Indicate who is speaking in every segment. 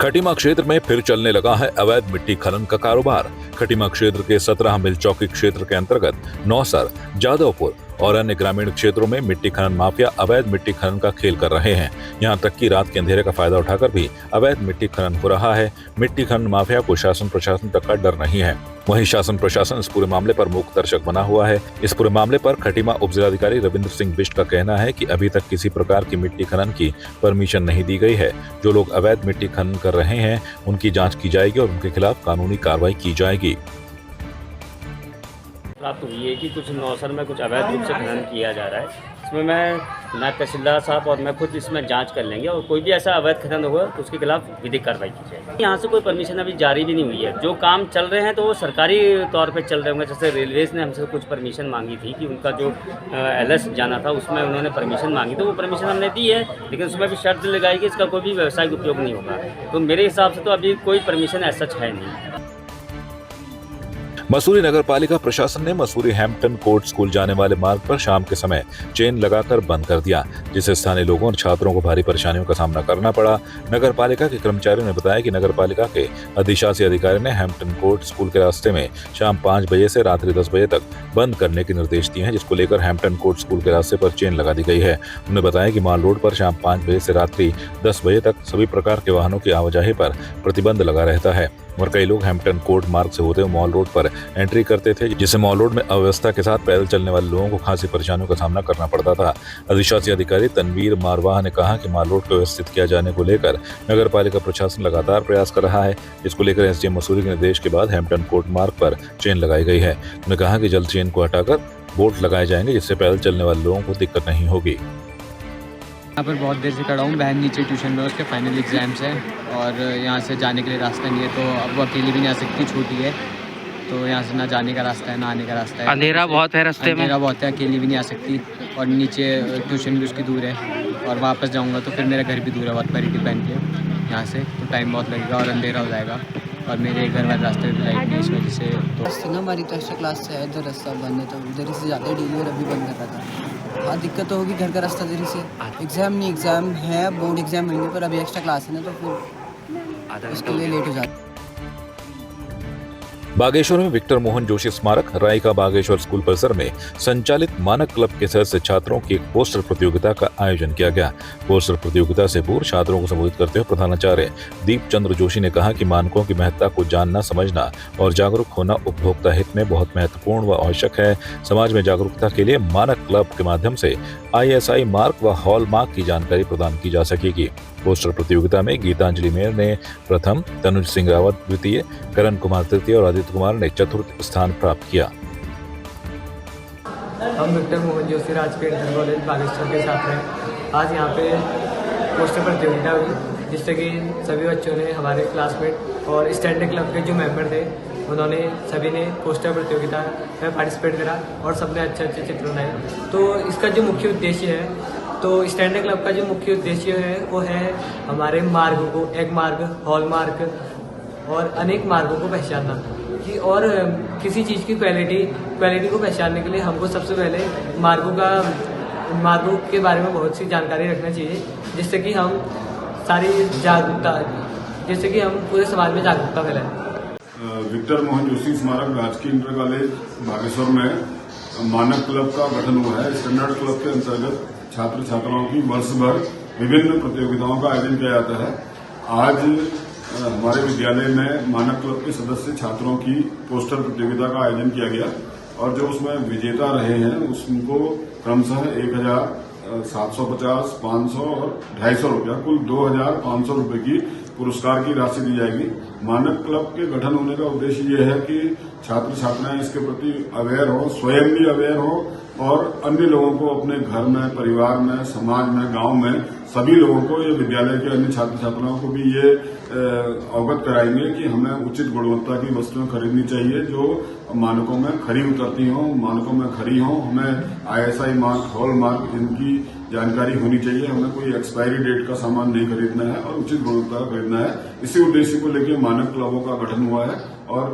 Speaker 1: खटीमा क्षेत्र में फिर चलने लगा है अवैध मिट्टी खनन का कारोबार। खटीमा क्षेत्र के 17 मिल चौकी क्षेत्र के अंतर्गत नौसर, जादवपुर और अन्य ग्रामीण क्षेत्रों में मिट्टी खनन माफिया अवैध मिट्टी खनन का खेल कर रहे हैं। यहां तक कि रात के अंधेरे का फायदा उठाकर भी अवैध मिट्टी खनन हो रहा है। मिट्टी खनन माफिया को शासन प्रशासन तक का डर नहीं है। वहीं शासन प्रशासन इस पूरे मामले पर मूक दर्शक बना हुआ है। इस पूरे मामले पर खटीमा उप जिलाधिकारी रविंद्र सिंह बिष्ट का कहना है कि अभी तक किसी प्रकार की मिट्टी खनन की परमिशन नहीं दी गई है। जो लोग अवैध मिट्टी खनन कर रहे हैं उनकी जांच की जाएगी और उनके खिलाफ कानूनी कार्रवाई की जाएगी।
Speaker 2: प्राप्त हुई है कि कुछ नौसर में कुछ अवैध रूप से खनन किया जा रहा है। इसमें मैं नायब तहसीलदार साहब और मैं खुद इसमें जांच कर लेंगे और कोई भी ऐसा अवैध खनन होगा तो उसके खिलाफ विधिक कार्रवाई की जाएगी। यहाँ से कोई परमिशन अभी जारी भी नहीं हुई है। जो काम चल रहे हैं तो वो सरकारी तौर पे चल रहे होंगे। जैसे रेलवेज़ ने हमसे कुछ परमिशन मांगी थी कि उनका जो LS जाना था उसमें उन्होंने परमिशन मांगी, तो वो परमिशन हमने दी है, लेकिन उसमें भी शर्त लगाई कि इसका कोई भी व्यावसायिक उपयोग नहीं होगा। तो मेरे हिसाब से तो अभी कोई परमिशन ऐसा है नहीं।
Speaker 1: मसूरी नगर पालिका प्रशासन ने मसूरी हैम्पटन कोर्ट स्कूल जाने वाले मार्ग पर शाम के समय चेन लगाकर बंद कर दिया, जिससे स्थानीय लोगों और छात्रों को भारी परेशानियों का सामना करना पड़ा। नगर पालिका के कर्मचारियों ने बताया कि नगर पालिका के अधिशासी अधिकारी ने हैम्पटन कोर्ट स्कूल के रास्ते में शाम 5 बजे से रात्रि 10 बजे तक बंद करने के निर्देश दिए हैं, जिसको लेकर हैम्पटन कोर्ट स्कूल के रास्ते पर चेन लगा दी गई है। उन्होंने बताया कि माल रोड पर शाम 5 बजे से रात्रि 10 बजे तक सभी प्रकार के वाहनों की आवाजाही पर प्रतिबंध लगा रहता है और कई लोग हैम्पटन कोर्ट मार्ग से होते हुए मॉल रोड पर एंट्री करते थे, जिससे मॉल रोड में अव्यवस्था के साथ पैदल चलने वाले लोगों को खासी परेशानियों का सामना करना पड़ता था। अधिशासी अधिकारी तनवीर मारवाह ने कहा कि मॉल रोड को व्यवस्थित किया जाने को लेकर नगर पालिका प्रशासन लगातार प्रयास कर रहा है, जिसको लेकर SDM मसूरी के निर्देश के बाद हैम्पटन कोर्ट मार्ग पर चेन लगाई गई है। उन्होंने कहा कि जल्द चेन को हटाकर बोर्ड लगाए जाएंगे, जिससे पैदल चलने वाले लोगों को दिक्कत नहीं होगी।
Speaker 3: यहाँ पर बहुत देर से खड़ा हूँ। बहन नीचे ट्यूशन में, उसके फाइनल एग्जाम्स हैं और यहाँ से जाने के लिए रास्ता नहीं है, तो अब वो अकेली भी नहीं आ सकती, छोटी है, तो यहाँ से ना जाने का रास्ता है ना आने का रास्ता है।
Speaker 4: अंधेरा बहुत है रास्ते में,
Speaker 3: अंधेरा बहुत है, अकेली भी नहीं आ सकती और नीचे ट्यूशन भी उसकी दूर है और वापस जाऊँगा तो फिर मेरा घर भी दूर है बहुत, परिधि पहन के यहाँ से, तो टाइम बहुत लगेगा और अंधेरा हो जाएगा और मेरे घर वाले रास्ते में लाइट नहीं, इस वजह से तो
Speaker 5: ना हमारी तो एक्स्ट्रा क्लास से है, इधर रास्ता बंद है, तो इधर से जाते हैं डेली और अभी बंद कर रहा था। हाँ, दिक्कत तो होगी, घर का रास्ता देरी से, एग्ज़ाम है, बोर्ड एग्ज़ाम होंगे, पर अभी एक्स्ट्रा क्लास है ना, तो फिर उसके लिए लेट हो जाता है।
Speaker 1: बागेश्वर में विक्टर मोहन जोशी स्मारक रायका बागेश्वर स्कूल परिसर में संचालित मानक क्लब के सदस्य छात्रों की एक पोस्टर प्रतियोगिता का आयोजन किया गया। पोस्टर प्रतियोगिता से पूर्व छात्रों को संबोधित करते हुए प्रधानाचार्य दीप चंद्र जोशी ने कहा कि मानकों की महत्ता को जानना, समझना और जागरूक होना उपभोक्ता हित में बहुत महत्वपूर्ण व आवश्यक है। समाज में जागरूकता के लिए मानक क्लब के माध्यम से ISI मार्क व हॉल मार्क की जानकारी प्रदान की जा सकेगी। पोस्टर प्रतियोगिता में गीतांजलि मेयर ने प्रथम, तनुज सिंह रावत द्वितीय, करण कुमार तृतीय और आदित्य कुमार ने चतुर्थ स्थान प्राप्त किया।
Speaker 6: हम विक्टर मोहन जोशी राजकीय इंटर कॉलेज बागेश्वर के छात्र हैं। आज यहाँ पे पोस्टर प्रतियोगिता हुई, जिससे कि सभी बच्चों ने, हमारे क्लासमेट और स्टैंडिंग क्लब के जो मेंबर थे, उन्होंने सभी ने पोस्टर प्रतियोगिता में पार्टिसिपेट करा और सबने अच्छे अच्छे चित्र बनाए। तो इसका जो मुख्य उद्देश्य है, तो स्टैंडिंग क्लब का जो मुख्य उद्देश्य है वो है हमारे मार्गों को, एग मार्ग, हॉल मार्ग और अनेक मार्गों को पहचानना कि, और किसी चीज़ की क्वालिटी को पहचानने के लिए हमको सबसे पहले मार्गों के बारे में बहुत सी जानकारी रखना चाहिए, जिससे कि हम पूरे समाज में जागरूकता फैलाएं।
Speaker 7: विक्टर मोहन जोशी स्मारक राजकीय इंटर कॉलेज बागेश्वर में मानक क्लब का गठन हुआ है। स्टैंडर्ड क्लब के अंतर्गत छात्र छात्राओं की वर्ष भर विभिन्न प्रतियोगिताओं का आयोजन किया जाता है। आज हमारे विद्यालय में मानक क्लब के सदस्य छात्रों की पोस्टर प्रतियोगिता का आयोजन किया गया और जो उसमें विजेता रहे हैं उसको क्रमशः 1,750, 500 और 250 रुपया, कुल 2,500 रुपये की पुरस्कार की राशि दी जाएगी। मानक क्लब के गठन होने का उद्देश्य ये है कि छात्र छात्राएं इसके प्रति अवेयर हो, स्वयं भी अवेयर हो और अन्य लोगों को अपने घर में, परिवार में, समाज में, गांव में सभी लोगों को, ये विद्यालय के अन्य छात्र छात्राओं को भी ये अवगत कराएंगे कि हमें उचित गुणवत्ता की वस्तुएं खरीदनी चाहिए जो मानकों में खरी उतरती हों, मानकों में खरी हों। हमें ISI मार्क, हॉल मार्क, इनकी जानकारी होनी चाहिए। हमें कोई एक्सपायरी डेट का सामान नहीं खरीदना है और उचित गुणवत्ता का खरीदना है। इसी उद्देश्य को लेकर मानक क्लबों का गठन हुआ है और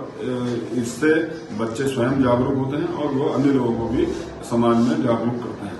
Speaker 7: इससे बच्चे स्वयं जागरूक होते हैं और वो अन्य लोगों को भी समाज में जागरूक करते हैं।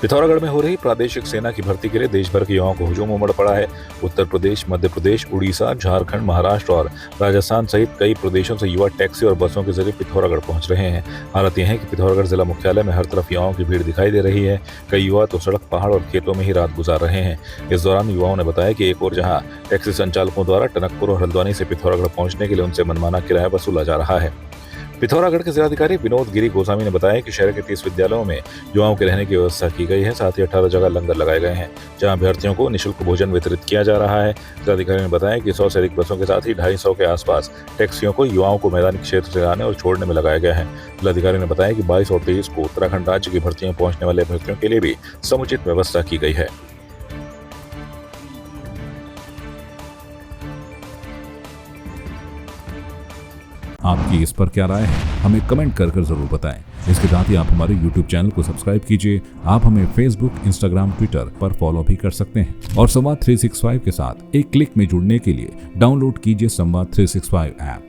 Speaker 1: पिथौरागढ़ में हो रही प्रादेशिक सेना की भर्ती के लिए देश भर के युवाओं को हुजूम उमड़ पड़ा है। उत्तर प्रदेश, मध्य प्रदेश, उड़ीसा, झारखंड, महाराष्ट्र और राजस्थान सहित कई प्रदेशों से युवा टैक्सी और बसों के जरिए पिथौरागढ़ पहुंच रहे हैं। हालत यह है कि पिथौरागढ़ जिला मुख्यालय में हर तरफ युवाओं की भीड़ दिखाई दे रही है। कई युवा तो सड़क, पहाड़ और खेतों में ही रात गुजार रहे हैं। इस दौरान युवाओं ने बताया कि एक और जहां टैक्सी संचालकों द्वारा टनकपुर और हल्द्वानी से पिथौरागढ़ पहुंचने के लिए उनसे मनमाना किराया वसूला जा रहा है। पिथौरागढ़ के जिलाधिकारी विनोद गिरी गोस्वामी ने बताया कि शहर के 30 विद्यालयों में युवाओं के रहने की व्यवस्था की गई है। साथ ही 18 जगह लंगर लगाए गए हैं, जहां अभ्यर्थियों को निःशुल्क भोजन वितरित किया जा रहा है। जिलाधिकारी ने बताया कि 100 से अधिक बसों के साथ ही 250 के आसपास टैक्सियों को युवाओं को मैदानी क्षेत्र से लाने और छोड़ने में लगाया गया है। जिलाधिकारी ने बताया कि 22 और 23 को उत्तराखंड राज्य की भर्तियों में पहुंचने वाले अभ्यर्थियों के लिए भी समुचित व्यवस्था की गई है।
Speaker 4: आपकी इस पर क्या राय है, हमें कमेंट कर जरूर बताएं। इसके साथ ही आप हमारे YouTube चैनल को सब्सक्राइब कीजिए। आप हमें Facebook, Instagram, Twitter पर फॉलो भी कर सकते हैं और संवाद 365 के साथ एक क्लिक में जुड़ने के लिए डाउनलोड कीजिए संवाद 365 ऐप।